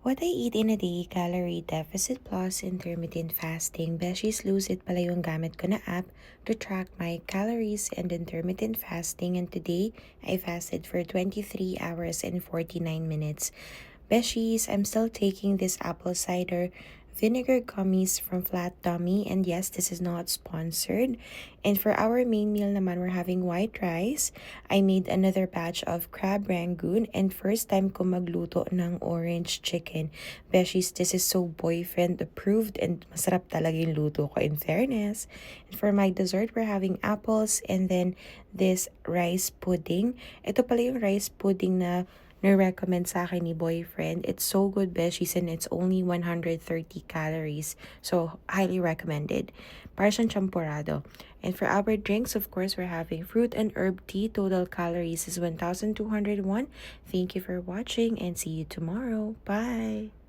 What I eat in a day, calorie deficit plus intermittent fasting. Beshies Lose It pala yung gamit ko na app to track my calories and intermittent fasting. And today, I fasted for 23 hours and 49 minutes. Beshies, I'm still taking this apple cider vinegar gummies from Flat Tummy. And yes, this is not sponsored. And for our main meal naman, we're having white rice. I made another batch of crab rangoon. And first time ko magluto ng orange chicken. Beshies, this is so boyfriend approved and masarap talaga yung luto ko in fairness. And for my dessert, we're having apples and then this rice pudding. Ito pala yung rice pudding na na-recommend sa akin ni boyfriend. It's so good, beshies, and it's only 130 calories. So, highly recommended. Para siyang champurrado. And for our drinks, of course, we're having fruit and herb tea. Total calories is 1,201. Thank you for watching and see you tomorrow. Bye!